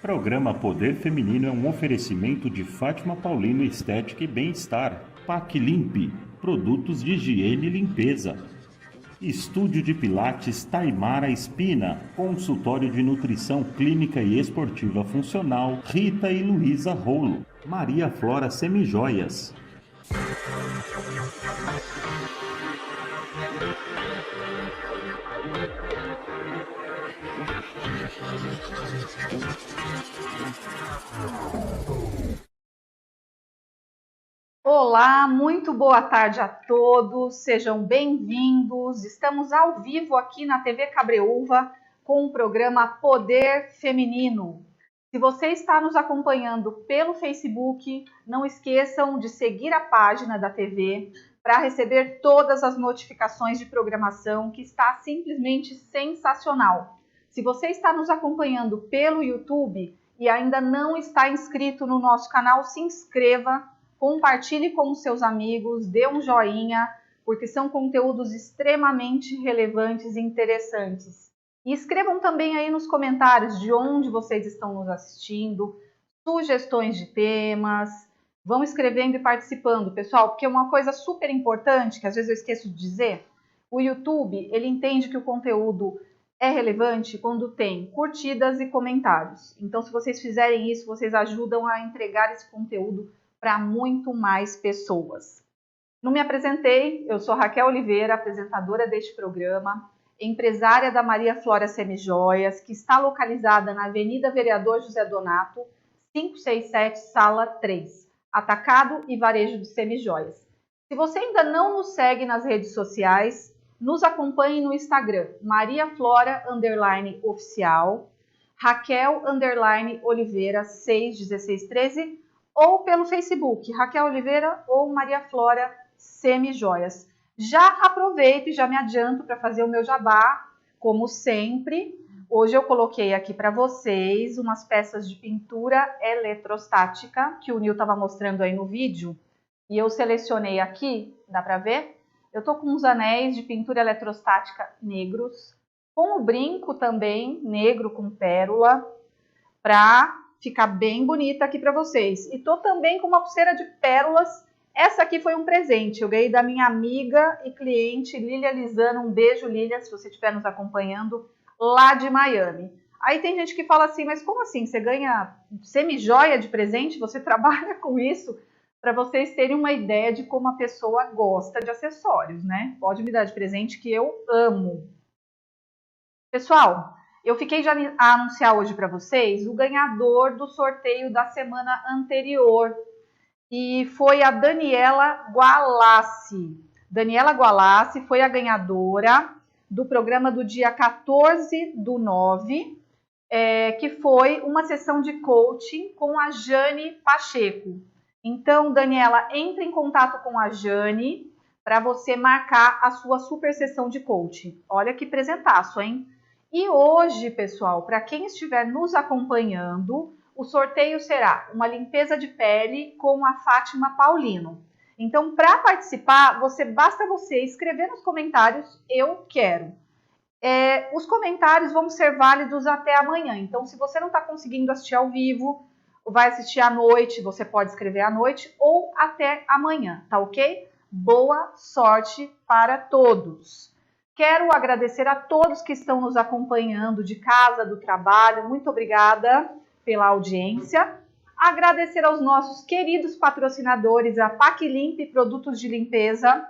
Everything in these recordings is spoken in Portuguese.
Programa Poder Feminino é um oferecimento de Fátima Paulino Estética e Bem-Estar. PAC Limpe, produtos de higiene e limpeza. Estúdio de Pilates Taimara Espina, consultório de nutrição clínica e esportiva funcional Rita e Luísa Rolo. Maria Flora Semijoias. Olá, muito boa tarde a todos, sejam bem-vindos. Estamos ao vivo aqui na TV Cabreúva com o programa Poder Feminino. Se você está nos acompanhando pelo Facebook, não esqueçam de seguir a página da TV para receber todas as notificações de programação, que está simplesmente sensacional. Se você está nos acompanhando pelo YouTube e ainda não está inscrito no nosso canal, se inscreva, compartilhe com os seus amigos, dê um joinha, porque são conteúdos extremamente relevantes e interessantes. E escrevam também aí nos comentários de onde vocês estão nos assistindo, sugestões de temas, vão escrevendo e participando, pessoal, porque uma coisa super importante, que às vezes eu esqueço de dizer, o YouTube, ele entende que o conteúdo é relevante quando tem curtidas e comentários. Então, se vocês fizerem isso, vocês ajudam a entregar esse conteúdo para muito mais pessoas. Não me apresentei, eu sou Raquel Oliveira, apresentadora deste programa, empresária da Maria Flora Semijoias, que está localizada na Avenida Vereador José Donato, 567, Sala 3, Atacado e Varejo de Semijoias. Se você ainda não nos segue nas redes sociais, nos acompanhe no Instagram, Maria Flora _oficial, Raquel _Oliveira 61613, ou pelo Facebook, Raquel Oliveira ou Maria Flora Semijoias. Já aproveito e já me adianto para fazer o meu jabá, como sempre. Hoje eu coloquei aqui para vocês umas peças de pintura eletrostática, que o Nil estava mostrando aí no vídeo, e eu selecionei aqui, dá para ver? Eu tô com uns anéis de pintura eletrostática negros, com o brinco também negro com pérola, para ficar bem bonita aqui para vocês. E tô também com uma pulseira de pérolas. Essa aqui foi um presente, eu ganhei da minha amiga e cliente Lília Lisana. Um beijo, Lília, se você estiver nos acompanhando lá de Miami. Aí tem gente que fala assim, mas como assim? Você ganha semijoia de presente? Você trabalha com isso? Para vocês terem uma ideia de como a pessoa gosta de acessórios, né? Pode me dar de presente, que eu amo. Pessoal, eu fiquei de anunciar hoje para vocês o ganhador do sorteio da semana anterior, e foi a Daniela Gualassi. Daniela Gualassi foi a ganhadora do programa do dia 14/9, que foi uma sessão de coaching com a Jane Pacheco. Então, Daniela, entre em contato com a Jane para você marcar a sua super sessão de coaching. Olha que presentaço, hein? E hoje, pessoal, para quem estiver nos acompanhando, o sorteio será uma limpeza de pele com a Fátima Paulino. Então, para participar, basta você escrever nos comentários, eu quero. Os comentários vão ser válidos até amanhã. Então, se você não está conseguindo assistir ao vivo, vai assistir à noite, você pode escrever à noite ou até amanhã, tá ok? Boa sorte para todos! Quero agradecer a todos que estão nos acompanhando de casa, do trabalho. Muito obrigada pela audiência. Agradecer aos nossos queridos patrocinadores, a PAC Limpe Produtos de Limpeza,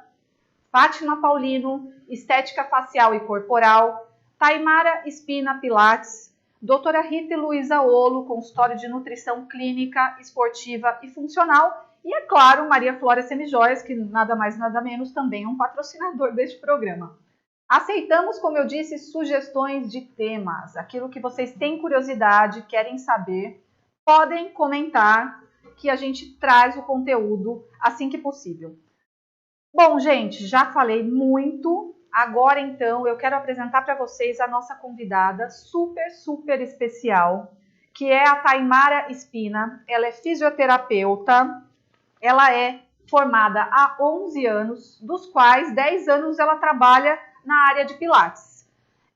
Fátima Paulino, Estética Facial e Corporal, Taimara Espina Pilates, doutora Rita e Luísa Olo, consultório de nutrição clínica, esportiva e funcional, e, é claro, Maria Flora Semijoias, que nada mais nada menos também é um patrocinador deste programa. Aceitamos, como eu disse, sugestões de temas, aquilo que vocês têm curiosidade, querem saber, podem comentar que a gente traz o conteúdo assim que possível. Bom, gente, já falei muito. Agora, então, eu quero apresentar para vocês a nossa convidada super especial, que é a Taimara Espina. Ela é fisioterapeuta, ela é formada há 11 anos, dos quais 10 anos ela trabalha na área de Pilates.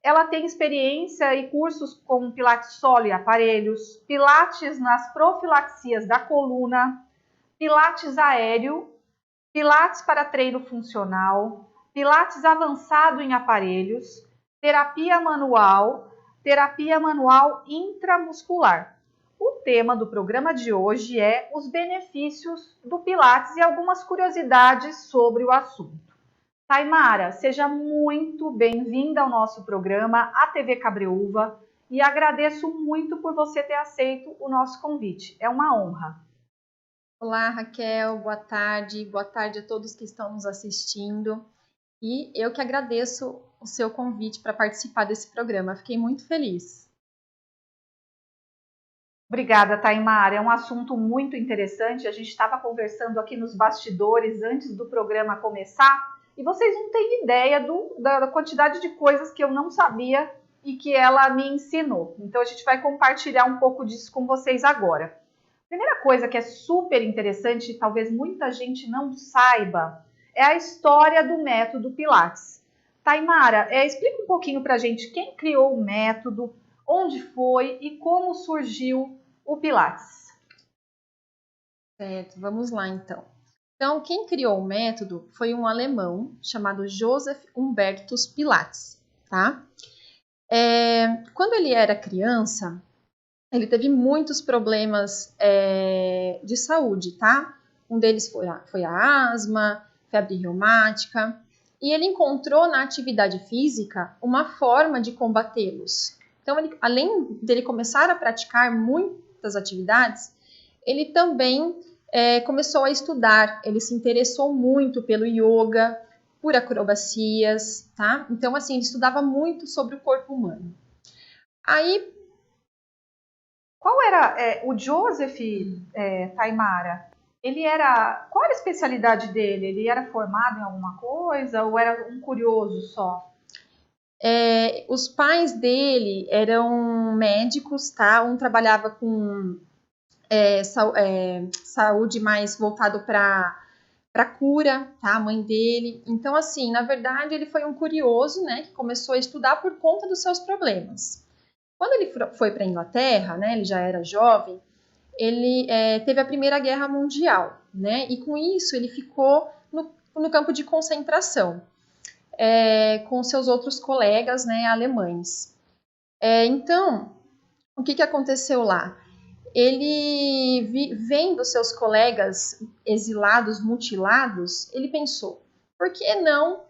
Ela tem experiência e cursos com Pilates solo e aparelhos, Pilates nas profilaxias da coluna, Pilates aéreo, Pilates para treino funcional, Pilates avançado em aparelhos, terapia manual intramuscular. O tema do programa de hoje é os benefícios do Pilates e algumas curiosidades sobre o assunto. Taimara, seja muito bem-vinda ao nosso programa, a TV Cabreúva, e agradeço muito por você ter aceito o nosso convite. É uma honra. Olá, Raquel, boa tarde a todos que estão nos assistindo. E eu que agradeço o seu convite para participar desse programa, fiquei muito feliz. Obrigada, Taimara. É um assunto muito interessante. A gente estava conversando aqui nos bastidores antes do programa começar e vocês não têm ideia da quantidade de coisas que eu não sabia e que ela me ensinou. Então a gente vai compartilhar um pouco disso com vocês agora. Primeira coisa que é super interessante, e talvez muita gente não saiba, é a história do método Pilates. Taimara, explica um pouquinho para a gente quem criou o método, onde foi e como surgiu o Pilates. Certo, vamos lá então. Então, quem criou o método foi um alemão chamado Joseph Hubertus Pilates, tá? Quando ele era criança, ele teve muitos problemas de saúde, tá? Um deles foi a asma, febre reumática, e ele encontrou na atividade física uma forma de combatê-los. Então, além dele começar a praticar muitas atividades, ele também começou a estudar, ele se interessou muito pelo yoga, por acrobacias, tá? Então, assim, ele estudava muito sobre o corpo humano. Aí, qual era o Joseph, Taimara? Qual era a especialidade dele? Ele era formado em alguma coisa ou era um curioso só? Os pais dele eram médicos, tá? Um trabalhava com saúde mais voltado para cura, tá? A mãe dele. Então, assim, na verdade, ele foi um curioso, né? Que começou a estudar por conta dos seus problemas. Quando ele foi para a Inglaterra, né? Ele já era jovem. Ele teve a Primeira Guerra Mundial, né? E com isso ele ficou no campo de concentração com seus outros colegas, né? Alemães. Então, o que aconteceu lá? Ele, vendo seus colegas exilados, mutilados, ele pensou, por que não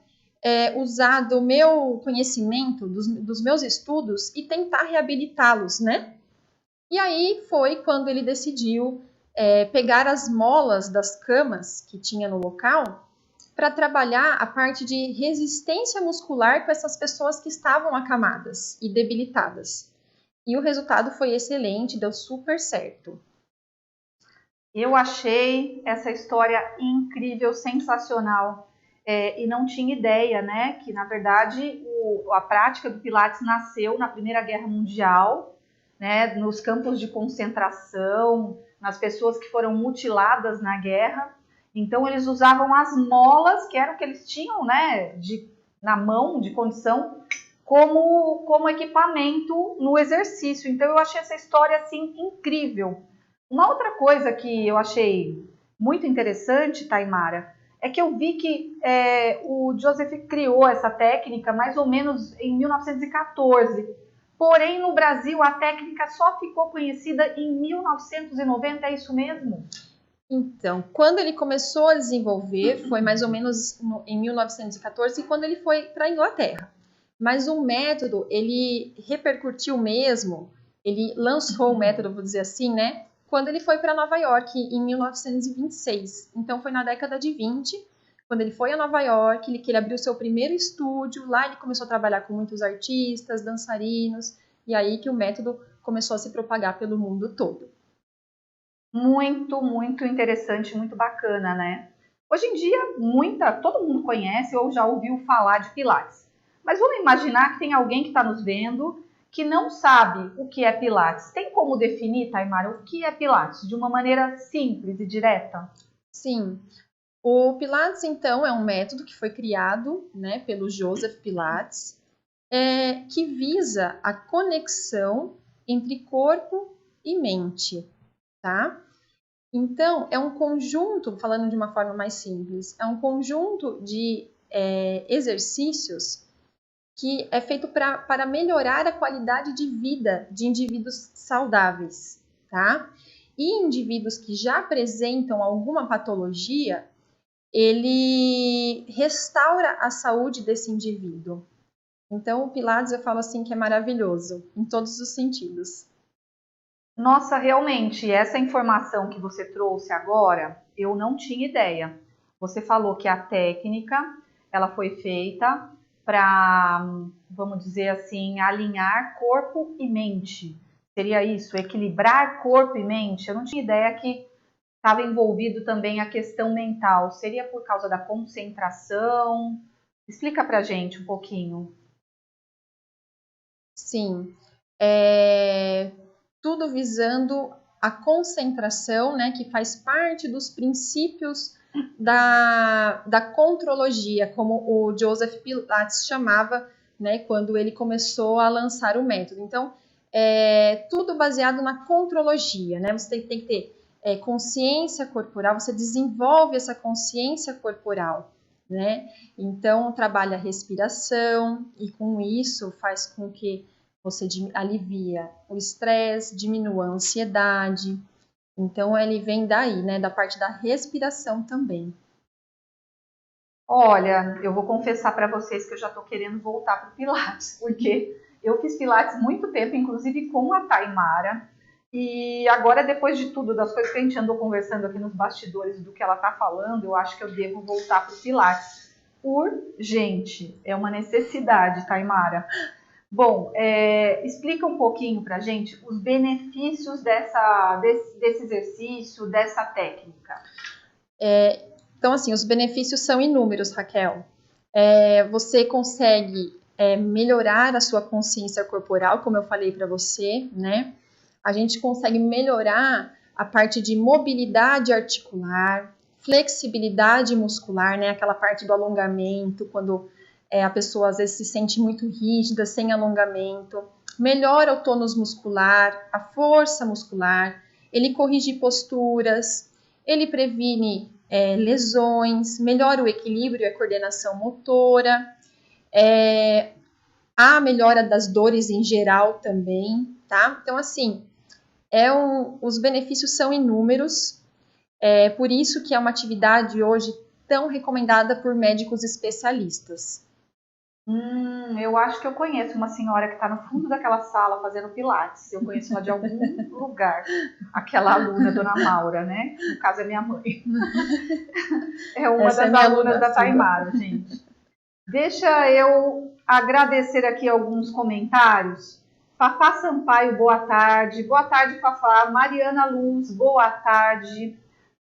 usar do meu conhecimento, dos meus estudos e tentar reabilitá-los, né? E aí foi quando ele decidiu pegar as molas das camas que tinha no local para trabalhar a parte de resistência muscular com essas pessoas que estavam acamadas e debilitadas. E o resultado foi excelente, deu super certo. Eu achei essa história incrível, sensacional. E não tinha ideia, né, que na verdade a prática do Pilates nasceu na Primeira Guerra Mundial, né, nos campos de concentração, nas pessoas que foram mutiladas na guerra. Então eles usavam as molas, que eram o que eles tinham, né, na mão, de condição, como equipamento no exercício. Então eu achei essa história assim incrível. Uma outra coisa que eu achei muito interessante, Taimara, é que eu vi que o Joseph criou essa técnica mais ou menos em 1914. Porém, no Brasil, a técnica só ficou conhecida em 1990, é isso mesmo? Então, quando ele começou a desenvolver, foi mais ou menos em 1914, quando ele foi para a Inglaterra. Mas o método, ele repercutiu mesmo, ele lançou o método, vou dizer assim, né? Quando ele foi para Nova York, em 1926. Então, foi na década de 20, quando ele foi a Nova York, que ele abriu seu primeiro estúdio. Lá ele começou a trabalhar com muitos artistas, dançarinos, e aí que o método começou a se propagar pelo mundo todo. Muito, muito interessante, muito bacana, né? Hoje em dia, todo mundo conhece ou já ouviu falar de Pilates. Mas vamos imaginar que tem alguém que está nos vendo que não sabe o que é Pilates. Tem como definir, Taimara, o que é Pilates de uma maneira simples e direta? Sim. O Pilates, então, é um método que foi criado, né, pelo Joseph Pilates. que visa a conexão entre corpo e mente, tá? Então, é um conjunto, falando de uma forma mais simples, é um conjunto de exercícios que é feito para melhorar a qualidade de vida de indivíduos saudáveis, tá? E indivíduos que já apresentam alguma patologia, ele restaura a saúde desse indivíduo. Então, o Pilates eu falo assim que é maravilhoso, em todos os sentidos. Nossa, realmente, essa informação que você trouxe agora, eu não tinha ideia. Você falou que a técnica, ela foi feita para, vamos dizer assim, alinhar corpo e mente. Seria isso, equilibrar corpo e mente? Eu não tinha ideia que estava envolvido também a questão mental. Seria por causa da concentração? Explica pra gente um pouquinho. Sim, tudo visando a concentração, né, que faz parte dos princípios da contrologia, como o Joseph Pilates chamava, né, quando ele começou a lançar o método. Então, tudo baseado na contrologia, né? Você tem que ter consciência corporal, você desenvolve essa consciência corporal, né? Então, trabalha a respiração e com isso faz com que você alivia o estresse, diminua a ansiedade. Então, ele vem daí, né? Da parte da respiração também. Olha, eu vou confessar para vocês que eu já estou querendo voltar para o Pilates, porque eu fiz Pilates muito tempo, inclusive com a Taimara, e agora, depois de tudo, das coisas que a gente andou conversando aqui nos bastidores, do que ela está falando, eu acho que eu devo voltar para o Pilates. Urgente, é uma necessidade, Taimara. Bom, explica um pouquinho para a gente os benefícios desse exercício, dessa técnica. Então, assim, os benefícios são inúmeros, Raquel. Você consegue melhorar a sua consciência corporal, como eu falei para você, né? A gente consegue melhorar a parte de mobilidade articular, flexibilidade muscular, né? Aquela parte do alongamento, quando a pessoa às vezes se sente muito rígida, sem alongamento. Melhora o tônus muscular, a força muscular. Ele corrige posturas, ele previne lesões, melhora o equilíbrio e a coordenação motora, a melhora das dores em geral também, tá? Então, assim, os benefícios são inúmeros, por isso que é uma atividade hoje tão recomendada por médicos especialistas. Eu acho que eu conheço uma senhora que está no fundo daquela sala fazendo Pilates. Eu conheço ela de algum lugar. Aquela aluna, Dona Maura, né? No caso é minha mãe. É uma das alunas da Taimara, gente. Deixa eu agradecer aqui alguns comentários. Fafá Sampaio, boa tarde. Boa tarde, Fafá. Mariana Luz, boa tarde.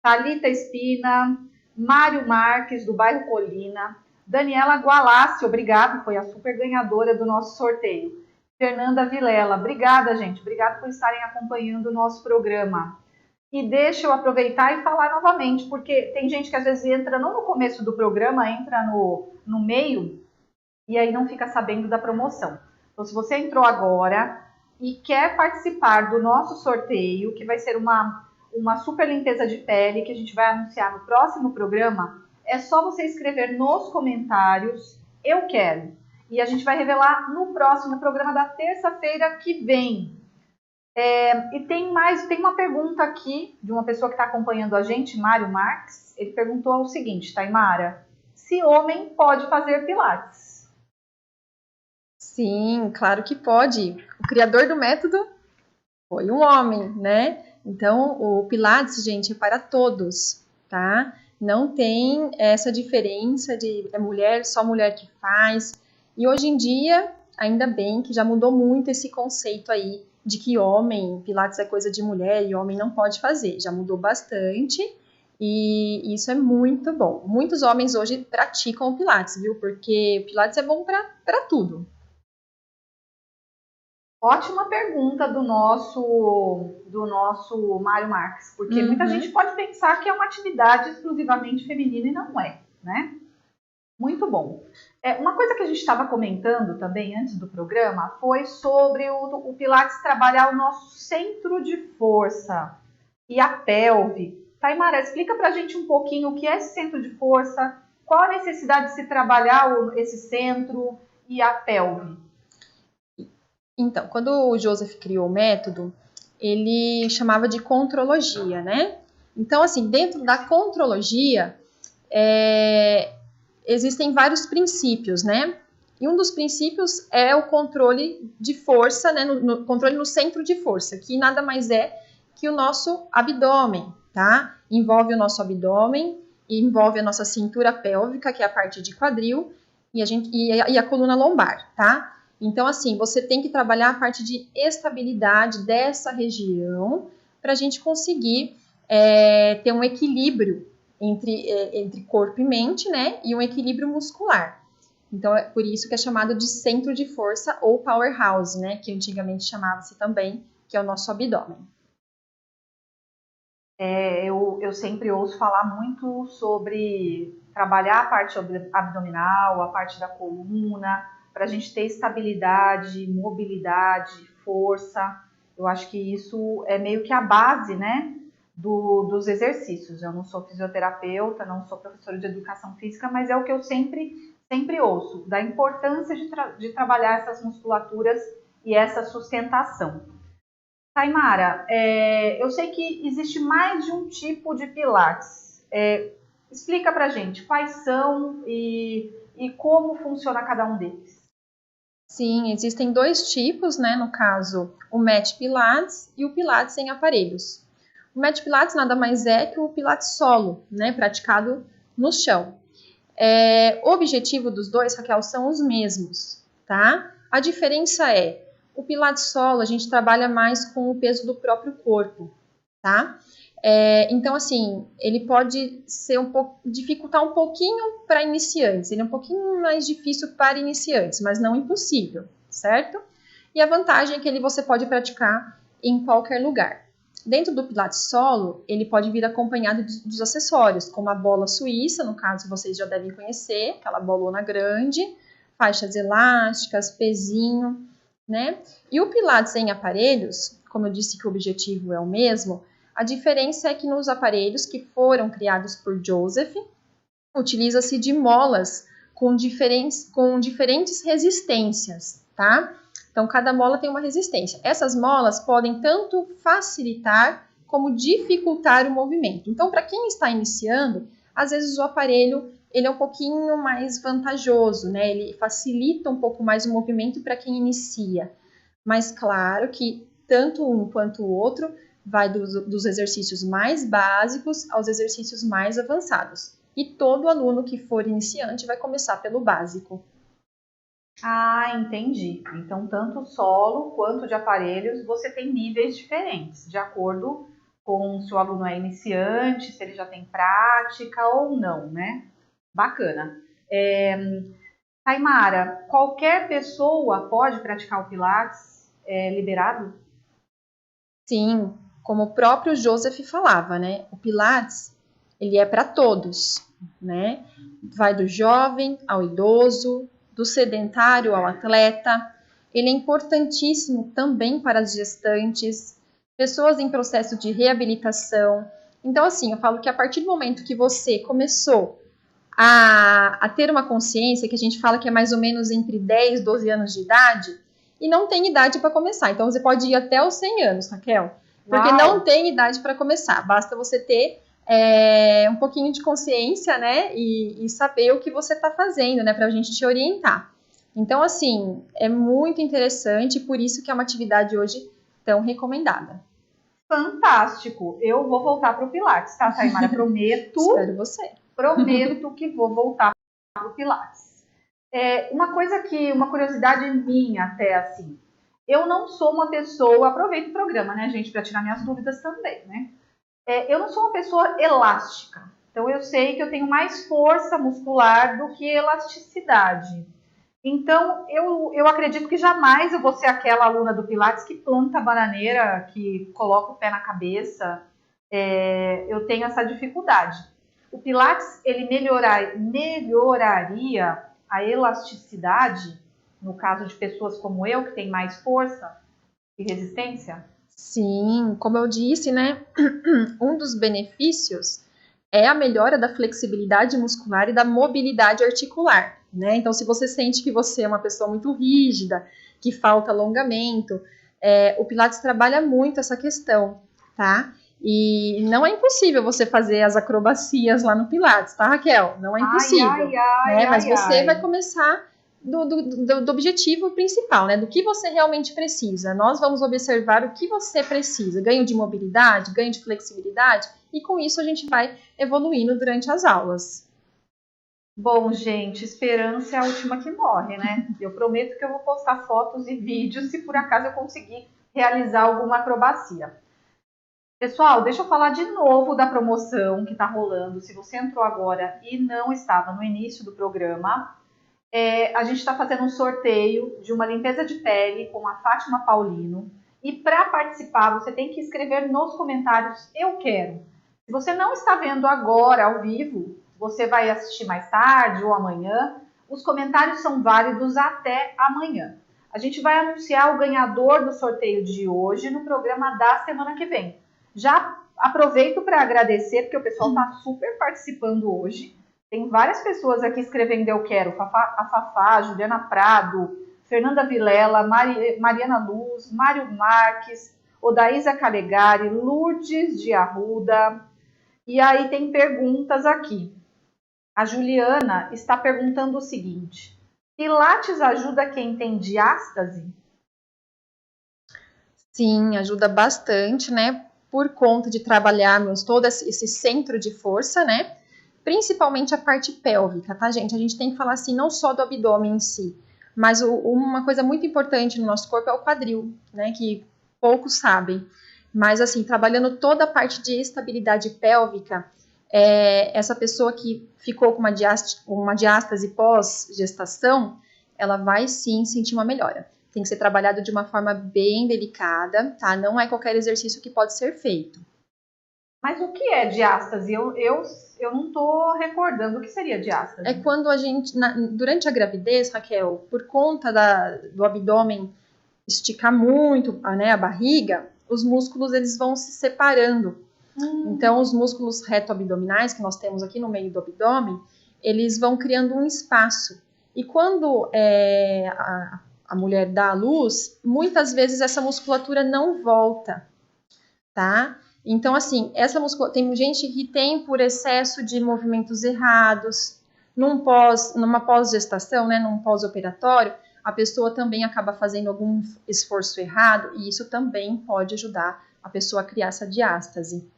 Thalita Espina. Mário Marques, do bairro Colina. Daniela Gualassi, obrigado, foi a super ganhadora do nosso sorteio. Fernanda Vilela, obrigada, gente. Obrigada por estarem acompanhando o nosso programa. E deixa eu aproveitar e falar novamente, porque tem gente que às vezes entra não no começo do programa, entra no meio e aí não fica sabendo da promoção. Então, se você entrou agora e quer participar do nosso sorteio, que vai ser uma super limpeza de pele, que a gente vai anunciar no próximo programa, é só você escrever nos comentários, eu quero. E a gente vai revelar no próximo programa da terça-feira que vem. E tem uma pergunta aqui de uma pessoa que está acompanhando a gente, Mário Marques. Ele perguntou o seguinte, Taimara, se homem pode fazer Pilates? Sim, claro que pode. O criador do método foi um homem, né? Então, o Pilates, gente, é para todos, tá? Não tem essa diferença de só mulher que faz. E hoje em dia, ainda bem que já mudou muito esse conceito aí de que Pilates é coisa de mulher e homem não pode fazer. Já mudou bastante e isso é muito bom. Muitos homens hoje praticam o Pilates, viu? Porque o Pilates é bom para tudo. Ótima pergunta do nosso Mário Marques, porque muita gente pode pensar que é uma atividade exclusivamente feminina e não é, né? Muito bom. Uma coisa que a gente estava comentando também antes do programa foi sobre o Pilates trabalhar o nosso centro de força e a pelve. Taimara, explica pra gente um pouquinho o que é esse centro de força, qual a necessidade de se trabalhar esse centro e a pelve. Então, quando o Joseph criou o método, ele chamava de contrologia, né? Então, assim, dentro da contrologia, existem vários princípios, né? E um dos princípios é o controle de força, né? Controle no centro de força, que nada mais é que o nosso abdômen, tá? Envolve o nosso abdômen, envolve a nossa cintura pélvica, que é a parte de quadril, e a coluna lombar, tá? Então, assim, você tem que trabalhar a parte de estabilidade dessa região para a gente conseguir ter um equilíbrio entre corpo e mente, né? E um equilíbrio muscular. Então, é por isso que é chamado de centro de força ou powerhouse, né? Que antigamente chamava-se também, que é o nosso abdômen. Eu sempre ouço falar muito sobre trabalhar a parte abdominal, a parte da coluna, para a gente ter estabilidade, mobilidade, força. Eu acho que isso é meio que a base, né, dos exercícios. Eu não sou fisioterapeuta, não sou professora de educação física, mas é o que eu sempre ouço, da importância de trabalhar essas musculaturas e essa sustentação. Taimara, eu sei que existe mais de um tipo de Pilates. Explica pra gente quais são e como funciona cada um deles. Sim, existem dois tipos, né? No caso, o Mat Pilates e o Pilates em aparelhos. O Mat Pilates nada mais é que o Pilates solo, né? Praticado no chão. O objetivo dos dois, Raquel, são os mesmos, tá? A diferença é, o Pilates solo a gente trabalha mais com o peso do próprio corpo, tá? Então, assim, ele pode ser dificultar um pouquinho para iniciantes, ele é um pouquinho mais difícil para iniciantes, mas não impossível, certo? E a vantagem é que você pode praticar em qualquer lugar. Dentro do Pilates solo, ele pode vir acompanhado dos acessórios, como a bola suíça, no caso vocês já devem conhecer, aquela bolona grande, faixas elásticas, pezinho, né? E o Pilates em aparelhos, como eu disse que o objetivo é o mesmo, a diferença é que nos aparelhos que foram criados por Joseph, utiliza-se de molas com diferentes resistências, tá? Então, cada mola tem uma resistência. Essas molas podem tanto facilitar como dificultar o movimento. Então, para quem está iniciando, às vezes o aparelho ele é um pouquinho mais vantajoso, né? Ele facilita um pouco mais o movimento para quem inicia. Mas, claro que tanto um quanto o outro vai dos exercícios mais básicos aos exercícios mais avançados. E todo aluno que for iniciante vai começar pelo básico. Ah, entendi. Então, tanto solo quanto de aparelhos, você tem níveis diferentes, de acordo com se o aluno é iniciante, se ele já tem prática ou não, né? Bacana. Taimara, qualquer pessoa pode praticar o Pilates liberado? Sim, como o próprio Joseph falava, né? O Pilates, ele é para todos, né? Vai do jovem ao idoso, do sedentário ao atleta. Ele é importantíssimo também para as gestantes, pessoas em processo de reabilitação. Então, assim, eu falo que a partir do momento que você começou a ter uma consciência, que a gente fala que é mais ou menos entre 10 e 12 anos de idade, e não tem idade para começar. Então, você pode ir até os 100 anos, Raquel, porque não tem idade para começar. Basta você ter um pouquinho de consciência, né, e saber o que você está fazendo, né, para a gente te orientar. Então, assim, é muito interessante, por isso que é uma atividade hoje tão recomendada. Fantástico! Eu vou voltar para o Pilates, tá, Taimara? Prometo. Espero você. Prometo que vou voltar para o Pilates. Uma curiosidade minha até, assim, eu não sou uma pessoa, aproveito o programa, né, gente, para tirar minhas dúvidas também, né? Eu não sou uma pessoa elástica, então eu sei que eu tenho mais força muscular do que elasticidade. Então, eu acredito que jamais eu vou ser aquela aluna do Pilates que planta a bananeira, que coloca o pé na cabeça. Eu tenho essa dificuldade. O Pilates, ele melhoraria a elasticidade, no caso de pessoas como eu, que tem mais força e resistência? Sim, como eu disse, né, um dos benefícios é a melhora da flexibilidade muscular e da mobilidade articular, né? Então, se você sente que você é uma pessoa muito rígida, que falta alongamento, o Pilates trabalha muito essa questão, tá? E não é impossível você fazer as acrobacias lá no Pilates, tá, Raquel? Não é impossível, né? Mas você vai começar do objetivo principal, né? Do que você realmente precisa. Nós vamos observar o que você precisa. Ganho de mobilidade, ganho de flexibilidade, e com isso a gente vai evoluindo durante as aulas. Bom, gente, esperança é a última que morre, né? Eu prometo que eu vou postar fotos e vídeos se por acaso eu conseguir realizar alguma acrobacia. Pessoal, deixa eu falar de novo da promoção que está rolando. Se você entrou agora e não estava no início do programa, a gente está fazendo um sorteio de uma limpeza de pele com a Fátima Paulino. E para participar, você tem que escrever nos comentários "eu quero". Se você não está vendo agora ao vivo, você vai assistir mais tarde ou amanhã. Os comentários são válidos até amanhã. A gente vai anunciar o ganhador do sorteio de hoje no programa da semana que vem. Já aproveito para agradecer, porque o pessoal está super participando hoje. Tem várias pessoas aqui escrevendo "eu quero", a Fafá, Juliana Prado, Fernanda Vilela, Mariana Luz, Mário Marques, Odaísa Calegari, Lourdes de Arruda. E aí tem perguntas aqui. A Juliana está perguntando o seguinte: Pilates ajuda quem tem diástase? Sim, ajuda bastante, né? Por conta de trabalharmos todo esse centro de força, né? Principalmente a parte pélvica, tá, gente? A gente tem que falar assim, não só do abdômen em si, mas uma coisa muito importante no nosso corpo é o quadril, né? Que poucos sabem. Mas, assim, trabalhando toda a parte de estabilidade pélvica, essa pessoa que ficou com uma diástase pós-gestação, ela vai sim sentir uma melhora. Tem que ser trabalhado de uma forma bem delicada, tá? Não é qualquer exercício que pode ser feito. Mas o que é diástase? Eu não estou recordando o que seria diástase. É quando a gente, durante a gravidez, Raquel, por conta do abdômen esticar muito, né, a barriga, os músculos eles vão se separando. Então, os músculos reto-abdominais que nós temos aqui no meio do abdômen, eles vão criando um espaço. E quando a mulher dá à luz, muitas vezes essa musculatura não volta, tá? Então, assim, tem gente que tem por excesso de movimentos errados, numa pós-gestação, né, num pós-operatório, a pessoa também acaba fazendo algum esforço errado, e isso também pode ajudar a pessoa a criar essa diástase.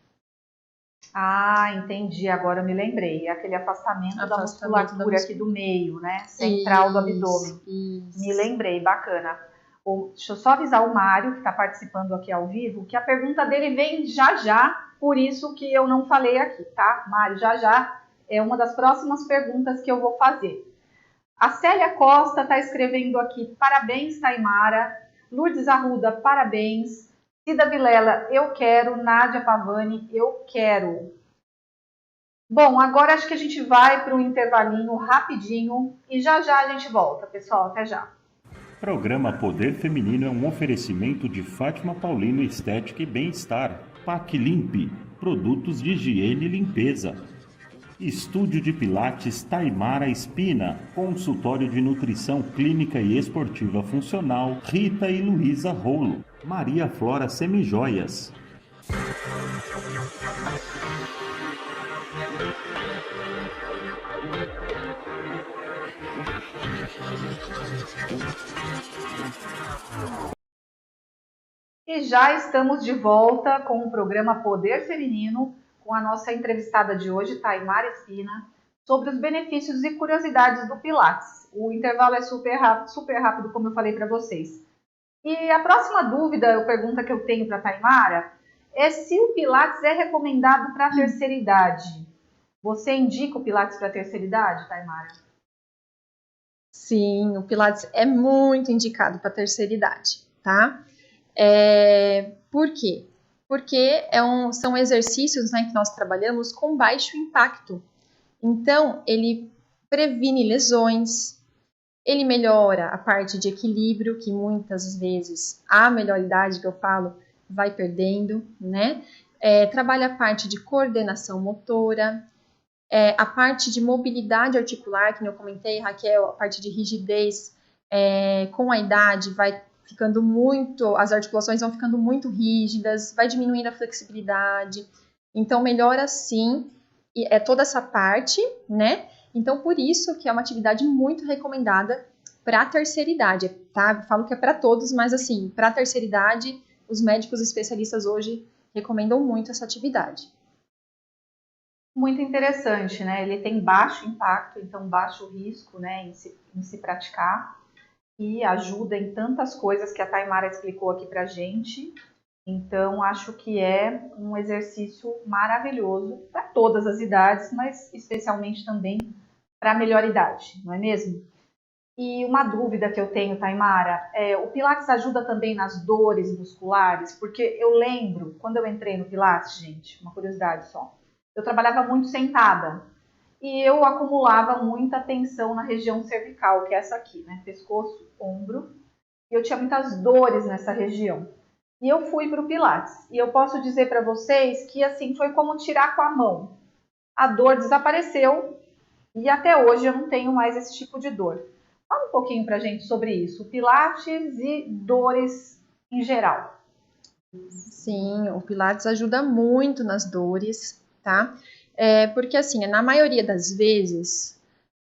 Ah, entendi, agora eu me lembrei. É aquele afastamento da musculatura aqui do meio, né? Central do abdômen. Isso. Me lembrei, bacana. Deixa eu só avisar o Mário, que está participando aqui ao vivo, que a pergunta dele vem já já, por isso que eu não falei aqui, tá? Mário, já já é uma das próximas perguntas que eu vou fazer. A Célia Costa está escrevendo aqui: parabéns, Taimara. Lourdes Arruda, parabéns. Cida Vilela, eu quero. Nádia Pavani, eu quero. Bom, agora acho que a gente vai para um intervalinho rapidinho e já já a gente volta, pessoal. Até já. Programa Poder Feminino é um oferecimento de Fátima Paulino Estética e Bem-Estar. PAC Limpe, produtos de higiene e limpeza. Estúdio de Pilates Taimara Espina, consultório de nutrição clínica e esportiva funcional Rita e Luísa Rolo. Maria Flora Semijoias. E já estamos de volta com o programa Poder Feminino, com a nossa entrevistada de hoje, Taimara Espina, sobre os benefícios e curiosidades do Pilates. O intervalo é super rápido, como eu falei para vocês. E a próxima dúvida, pergunta que eu tenho para a Taimara, é se o Pilates é recomendado para a terceira idade. Você indica o Pilates para a terceira idade, Taimara? Sim, o Pilates é muito indicado para a terceira idade, tá? Por quê? porque são exercícios, né, que nós trabalhamos com baixo impacto. Então, ele previne lesões, ele melhora a parte de equilíbrio, que muitas vezes a melhor idade que eu falo vai perdendo, né? Trabalha a parte de coordenação motora, a parte de mobilidade articular, que eu comentei, Raquel, a parte de rigidez, com a idade vai ficando muito, as articulações vão ficando muito rígidas, vai diminuindo a flexibilidade, então melhora sim, toda essa parte, né? Então, por isso que é uma atividade muito recomendada para a terceira idade, tá? Eu falo que é para todos, mas assim, para a terceira idade, os médicos especialistas hoje recomendam muito essa atividade. Muito interessante, né? Ele tem baixo impacto, então baixo risco, né, em se praticar, e ajuda em tantas coisas que a Taimara explicou aqui pra gente. Então, acho que é um exercício maravilhoso para todas as idades, mas especialmente também para a melhor idade, não é mesmo? E uma dúvida que eu tenho, Taimara, o Pilates ajuda também nas dores musculares? Porque eu lembro, quando eu entrei no Pilates, gente, uma curiosidade só, eu trabalhava muito sentada e eu acumulava muita tensão na região cervical, que é essa aqui, né? Pescoço, ombro, e eu tinha muitas dores nessa região. E eu fui para o Pilates. E eu posso dizer para vocês que assim foi como tirar com a mão. A dor desapareceu e até hoje eu não tenho mais esse tipo de dor. Fala um pouquinho para a gente sobre isso, Pilates e dores em geral. Sim, o Pilates ajuda muito nas dores, tá? Porque assim, na maioria das vezes,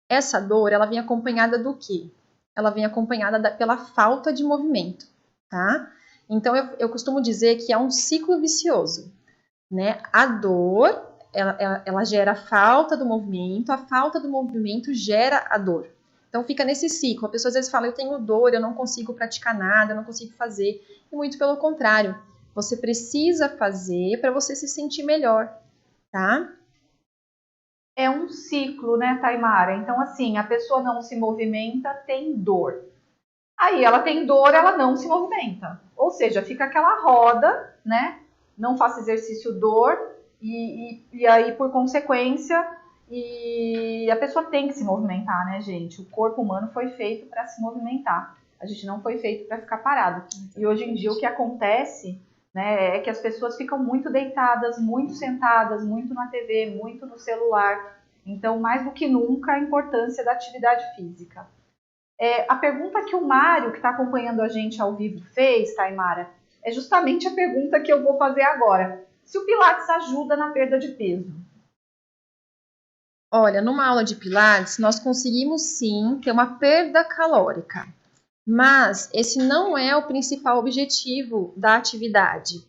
essa dor, ela vem acompanhada do quê? Ela vem acompanhada pela falta de movimento, tá? Então, eu costumo dizer que é um ciclo vicioso, né? A dor, ela gera a falta do movimento, a falta do movimento gera a dor. Então, fica nesse ciclo. A pessoa às vezes fala, eu tenho dor, eu não consigo praticar nada, eu não consigo fazer. E muito pelo contrário, você precisa fazer para você se sentir melhor, tá? É um ciclo, né, Taimara? Então, assim, a pessoa não se movimenta, tem dor. Aí ela tem dor, ela não se movimenta. Ou seja, fica aquela roda, né? Não faça exercício, dor, e aí, por consequência, a pessoa tem que se movimentar, né, gente? O corpo humano foi feito para se movimentar. A gente não foi feito para ficar parado. E hoje em dia o que acontece, né, é que as pessoas ficam muito deitadas, muito sentadas, muito na TV, muito no celular. Então, mais do que nunca, a importância da atividade física. A pergunta que o Mário, que está acompanhando a gente ao vivo, fez, Taimara, é justamente a pergunta que eu vou fazer agora. Se o Pilates ajuda na perda de peso? Olha, numa aula de Pilates, nós conseguimos sim ter uma perda calórica, mas esse não é o principal objetivo da atividade.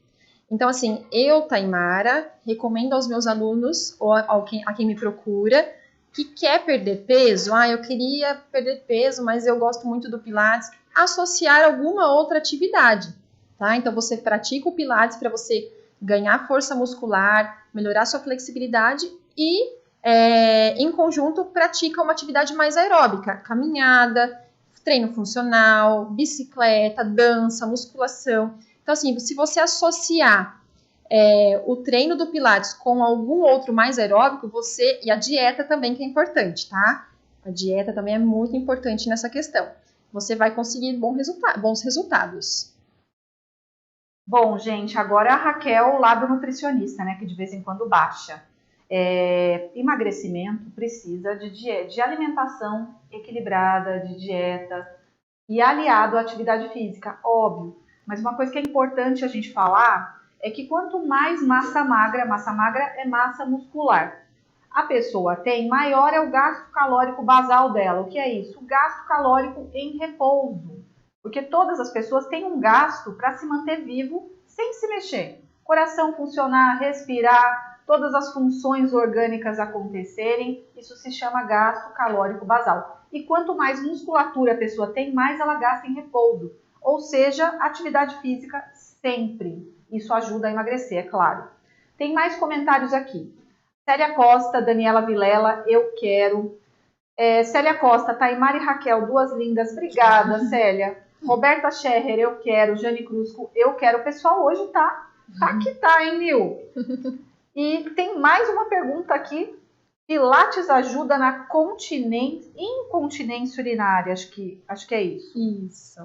Então, assim, eu, Taimara, recomendo aos meus alunos, ou a quem me procura, que quer perder peso, eu queria perder peso, mas eu gosto muito do Pilates, associar alguma outra atividade, tá? Então, você pratica o Pilates para você ganhar força muscular, melhorar sua flexibilidade e, em conjunto, pratica uma atividade mais aeróbica, caminhada, treino funcional, bicicleta, dança, musculação. Então, assim, se você associar o treino do Pilates com algum outro mais aeróbico, e a dieta também que é importante, tá? A dieta também é muito importante nessa questão. Você vai conseguir bons resultados. Bom, gente, agora a Raquel, lá do nutricionista, né, que de vez em quando baixa. Emagrecimento precisa de alimentação equilibrada, de dieta e aliado à atividade física, óbvio. Mas uma coisa que é importante a gente falar é que quanto mais massa magra é massa muscular, a pessoa tem, maior é o gasto calórico basal dela. O que é isso? O gasto calórico em repouso. Porque todas as pessoas têm um gasto para se manter vivo sem se mexer. Coração funcionar, respirar, todas as funções orgânicas acontecerem, isso se chama gasto calórico basal. E quanto mais musculatura a pessoa tem, mais ela gasta em repouso. Ou seja, atividade física sempre. Isso ajuda a emagrecer, é claro. Tem mais comentários aqui. Célia Costa, Daniela Vilela, eu quero. Célia Costa, Taimara e Raquel, duas lindas. Obrigada, Célia. Roberta Scherrer, eu quero. Jane Cruzco, eu quero. O pessoal hoje tá Tá que tá, hein, Nil? E tem mais uma pergunta aqui. Pilates ajuda na incontinência urinária, acho que é isso. Isso.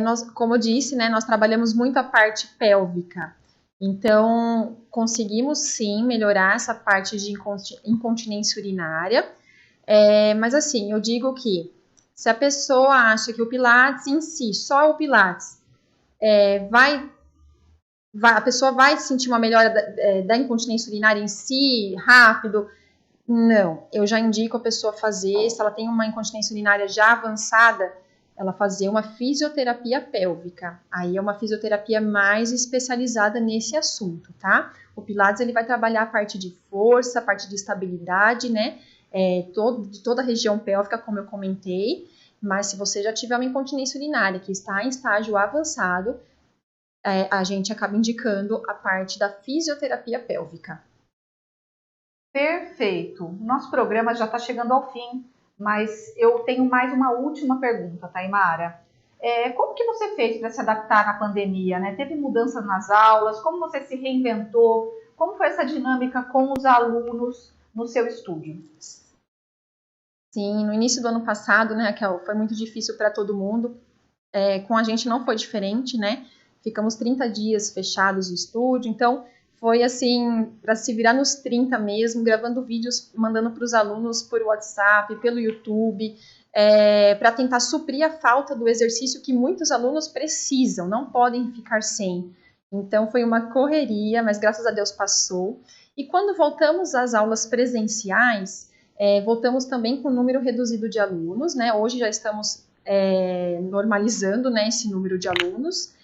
Nós, como eu disse, né, nós trabalhamos muito a parte pélvica. Então, conseguimos sim melhorar essa parte de incontinência urinária. Mas assim, eu digo que se a pessoa acha que o Pilates em si, só o Pilates, a pessoa vai sentir uma melhora da incontinência urinária em si, rápido. Não, eu já indico a pessoa fazer, se ela tem uma incontinência urinária já avançada, ela fazer uma fisioterapia pélvica. Aí é uma fisioterapia mais especializada nesse assunto, tá? O Pilates, ele vai trabalhar a parte de força, a parte de estabilidade, né? De toda a região pélvica, como eu comentei. Mas se você já tiver uma incontinência urinária que está em estágio avançado, a gente acaba indicando a parte da fisioterapia pélvica. Perfeito. Nosso programa já está chegando ao fim, mas eu tenho mais uma última pergunta, Taimara. Como que você fez para se adaptar na pandemia, né? Teve mudança nas aulas? Como você se reinventou? Como foi essa dinâmica com os alunos no seu estúdio? Sim, no início do ano passado, né, Raquel, foi muito difícil para todo mundo. Com a gente não foi diferente, né? Ficamos 30 dias fechados no estúdio, então foi assim, para se virar nos 30 mesmo, gravando vídeos, mandando para os alunos por WhatsApp, pelo YouTube, para tentar suprir a falta do exercício que muitos alunos precisam, não podem ficar sem. Então foi uma correria, mas graças a Deus passou. E quando voltamos às aulas presenciais, voltamos também com um número reduzido de alunos, né? Hoje já estamos normalizando, né, esse número de alunos.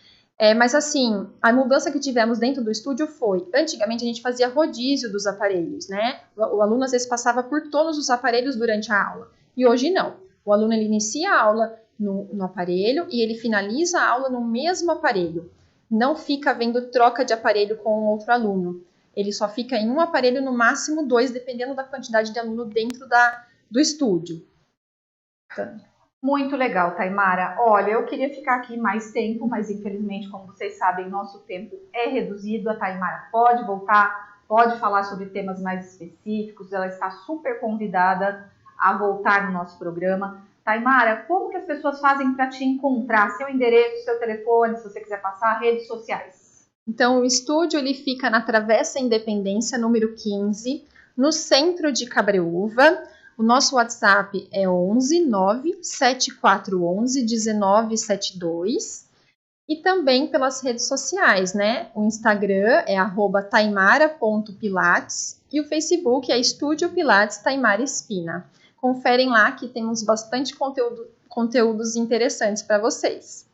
Mas assim, a mudança que tivemos dentro do estúdio foi, antigamente a gente fazia rodízio dos aparelhos, né? O aluno às vezes passava por todos os aparelhos durante a aula, e hoje não. O aluno ele inicia a aula no aparelho e ele finaliza a aula no mesmo aparelho. Não fica havendo troca de aparelho com outro aluno. Ele só fica em um aparelho, no máximo 2, dependendo da quantidade de aluno dentro do estúdio. Então, muito legal, Taimara. Olha, eu queria ficar aqui mais tempo, mas infelizmente, como vocês sabem, nosso tempo é reduzido. A Taimara pode voltar, pode falar sobre temas mais específicos. Ela está super convidada a voltar no nosso programa. Taimara, como que as pessoas fazem para te encontrar? Seu endereço, seu telefone, se você quiser passar, redes sociais. Então, o estúdio ele fica na Travessa Independência, número 15, no centro de Cabreúva. O nosso WhatsApp é 11 97411 1972 e também pelas redes sociais, né? O Instagram é @taimara.pilates e o Facebook é Estúdio Pilates Taimara Espina. Conferem lá que temos bastante conteúdos interessantes para vocês.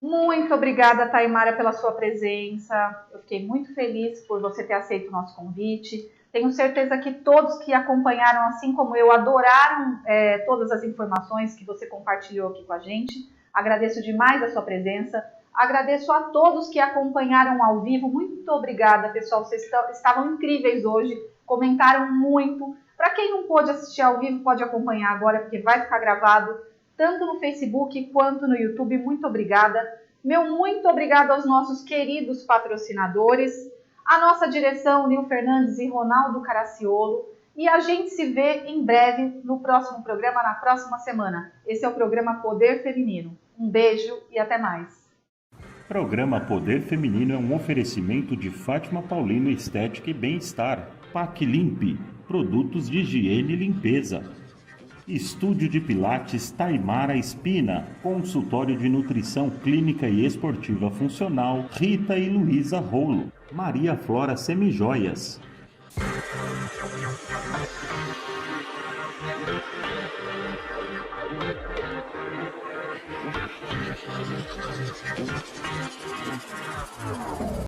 Muito obrigada, Taimara, pela sua presença. Eu fiquei muito feliz por você ter aceito o nosso convite. Tenho certeza que todos que acompanharam, assim como eu, adoraram todas as informações que você compartilhou aqui com a gente. Agradeço demais a sua presença. Agradeço a todos que acompanharam ao vivo. Muito obrigada, pessoal. Vocês estavam incríveis hoje, comentaram muito. Para quem não pôde assistir ao vivo, pode acompanhar agora, porque vai ficar gravado tanto no Facebook quanto no YouTube. Muito obrigada. Meu muito obrigado aos nossos queridos patrocinadores, a nossa direção, Nil Fernandes e Ronaldo Caraciolo. E a gente se vê em breve no próximo programa, na próxima semana. Esse é o programa Poder Feminino. Um beijo e até mais. Programa Poder Feminino é um oferecimento de Fátima Paulino Estética e Bem-Estar. PAC Limpe, produtos de higiene e limpeza. Estúdio de Pilates Taimara Espina, consultório de nutrição clínica e esportiva funcional Rita e Luísa Rolo, Maria Flora Semijoias.